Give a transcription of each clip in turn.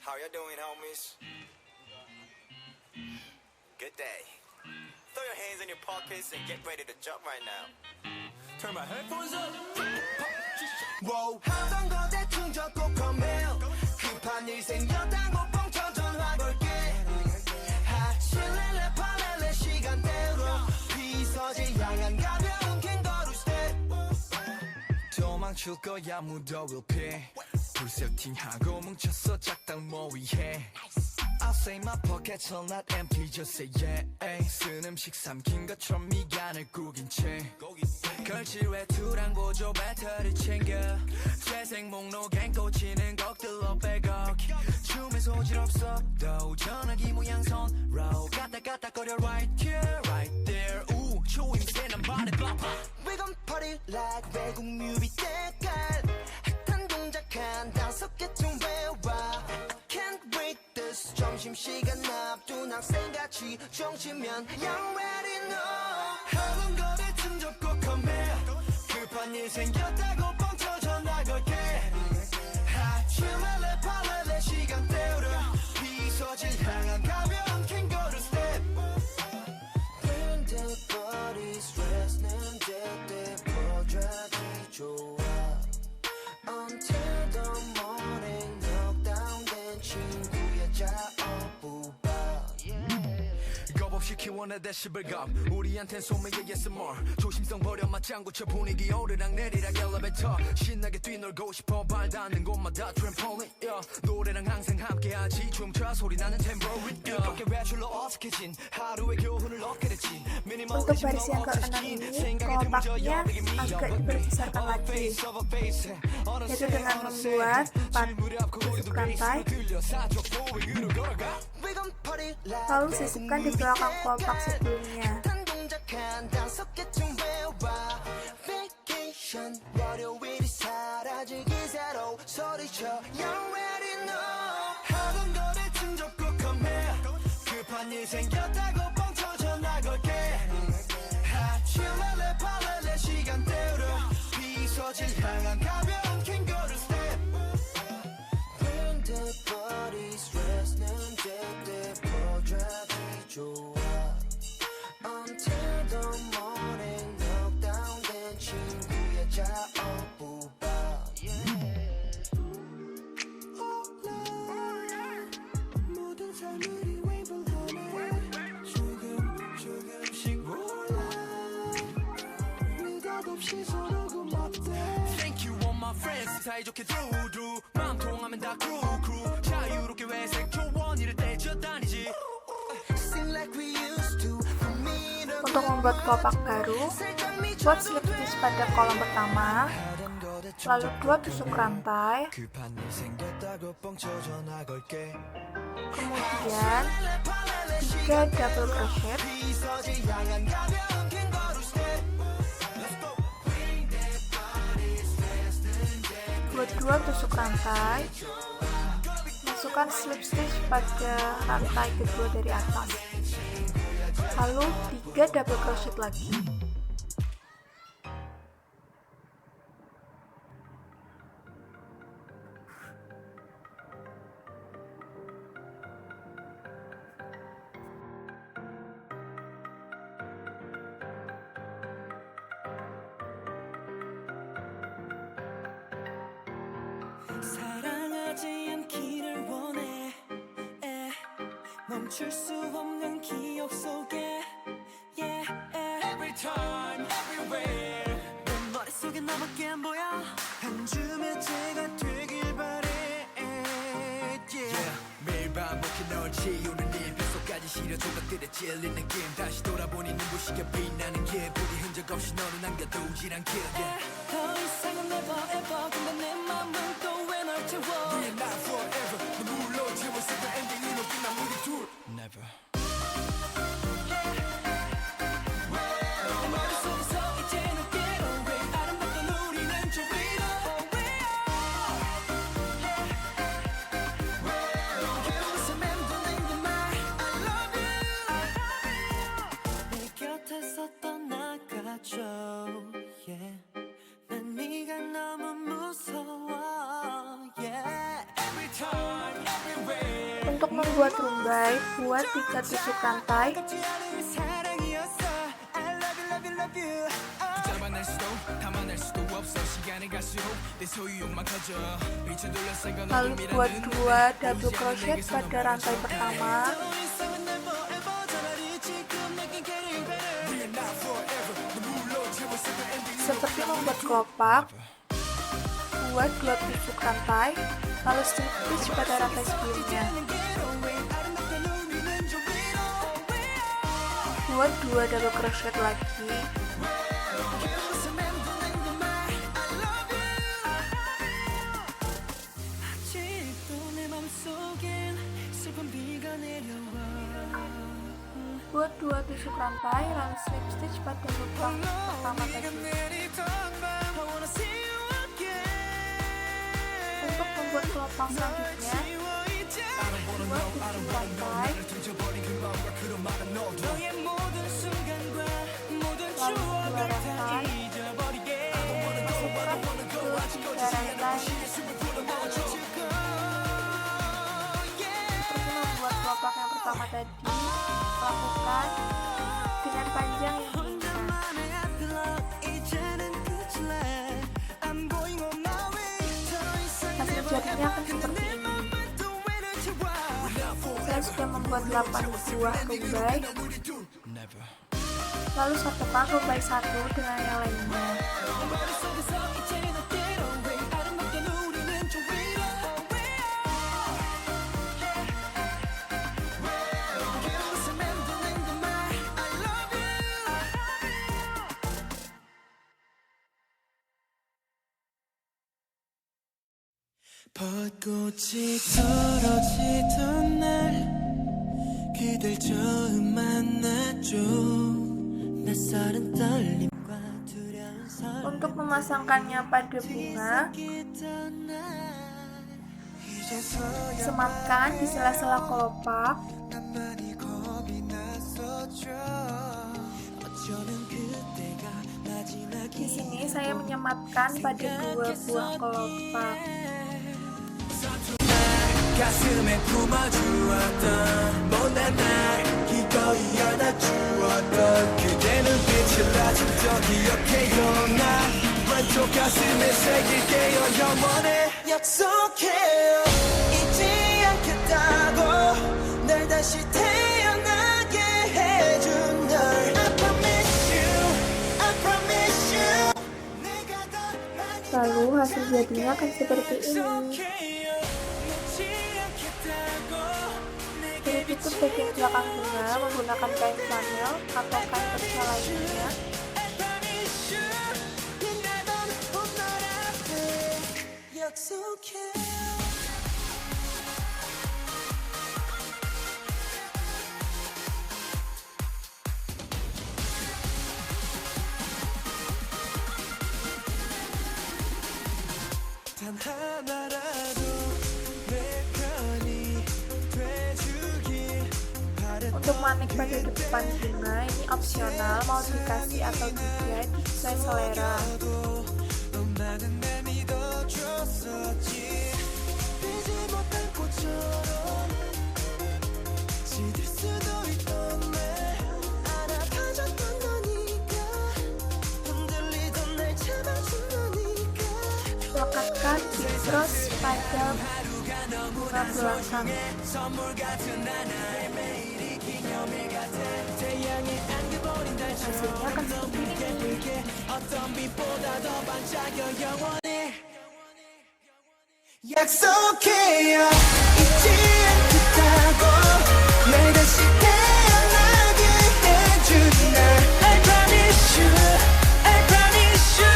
How you doing, homies? Good day. Throw your hands in your pockets and get ready to jump right now. Turn my headphones up. Whoa. 하던 거 대충 적고 comment. 급한 일 생겼다고 뻥쳐 전화 걸게. 하실래래 팔래래 시간대로 비서질 향한 가벼운 캥거루 스텝. 도망칠 거야 무더위를 피해. 불 세팅하고 뭉쳤어 작당 모의해. I'll say my pockets are not empty just say yeah. 쓴 음식 삼킨 것처럼 미간을 구긴 채 걸칠 외투랑 보조 배터리 챙겨 재생 목록엔 꽂히는 곡들로 백억 춤에 소질 없어 또 전화기 모양 손로 까딱까딱거려 right here right there 우 초임새 난 말해봐 We gon' party like 외국 뮤비 때깔 핫한 동작 한 5개쯤 외워 Can't wait this 점심시간 앞둔 학생같이 정치면 You already know 하던 거 대충 접고 come here 급한 일 생겼다고 뻥쳐 전화 걸게 하치말래 팔래래 시간 때우려 비서질 향한 가벼운 캥거루 스텝 근데 body stress는 제때 퍼져기 좋아 Until the morning knockdown 친구야 자어부바 겁없이 키워내 데시벨감 우리한텐 소매의 ASMR 조심성 버려 맞장구쳐 분위기 오르락 내리락 엘리베이터 신나게 뛰놀고 싶어 발 닿는 곳마다 트램폴린 노래랑 항상 함께하지 춤춰 소리나는 템포리 뜻밖의 외출로 어색해진 하루의 교훈을 얻게 됐지 Untuk versi yang ke-6 ini kelompaknya agak diperbesarkan lagi, yaitu dengan membuat 4 tusuk rantai lalu sisipkan di belakang kelompak sebelumnya. 하치말래 팔래래 시간 때우려 비서질 향한 가벼운 캥거루 스텝 근데 body stress는 제때 퍼져기 좋아 Until the morning knockdown 된 친구야 자어부바 모든 삶을 웨이블하네 조금씩 몰라 느닷없이 서로 고맙대 Thank you all my friends 사이좋게 두루 마음 통하면 다 crew 자유롭게 외색 조언 이럴 때 쪄다니지 Untuk membuat kelopak baru, buat slip stitch pada kolom pertama, lalu 2 tusuk rantai, kemudian 3 double crochet, buat 2 tusuk rantai, masukkan slip stitch pada rantai kedua dari atas, lalu 3 double crochet lagi. 사랑하지 않기를 원해 멈출 수 없는 기억 속에 yeah, Every time, everywhere 내 머릿속에 너밖에 안 보여 한 줌의 제가 되길 바래 yeah. 매일 반복해 널 지우는 일 뱃속까지 시려 조각들에 찔리는 길 다시 돌아보니 눈부시게 빛나는 길 부디 흔적 없이 너를 남겨두질 않길 yeah. 더 이상은 never ever 근데 내 맘은 또 왜 널 채워 We're not forever 눈물로 채웠을 때 엔딩은 없긴 우리 둘 Never yeah. 난 네가 너무 무서워 yeah. Untuk membuat rumbai, buat 3 tusuk rantai. Lalu buat 2 double crochet pada rantai pertama. Seperti membuat kelopak, buat 2 tusuk rantai, lalu slip stitch pada rantai sebelumnya. Buat 2 double crochet lagi. Buat 2 tusuk rantai, lalu slip stitch pada lubang pertama tadi. Untuk membuat kelopak selanjutnya, buat 7 rantai, lalu 2 rantai, masukkan ke 3 rantai. Seperti membuat kelopak yang pertama tadi, lakukan dengan panjang yang diinginkan. Hasil jadinya akan seperti ini. Saya sudah membuat 8 buah rumbai. Lalu satukan rumbai 1 dengan yang lainnya. 벚꽃이 떨어지던 날 그댈 처음 만났죠. 낯설은 떨림과 두려운 설렘. Untuk memasangkannya pada bunga, sematkan di sela-sela kelopak. Di sini saya menyematkan pada 2 buah kelopak. 가슴에 품어주었던 못난 날 기꺼이 안아주었던 그대 눈빛을 아직도 기억해요. 나 왼쪽 가슴에 새길게요. 영원히 약속해요. 잊지 않겠다고 날 다시 태어나게 해준 널 I promise you, I promise you. Lalu hasil jadinya akan seperti ini. Tutup bagian belakang bunga menggunakan kain flanel atau kain perca lainnya. 단 하나라도 내 편이 돼주길 바랬던. Untuk manik pada depan bunga ini opsional, mau dikasih atau tidak sesuai selera. Lekatkan terus pada bunga belakang. Hasilnya akan seperti ini. 약속해요. 잊지 않겠다고 날 다시 태어나게 해준 날 I promise you, I promise you.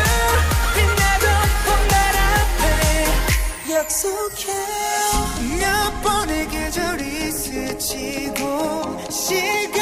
빛나던 봄날 앞에 약속해요. 몇 번의 계절이 스치고 시간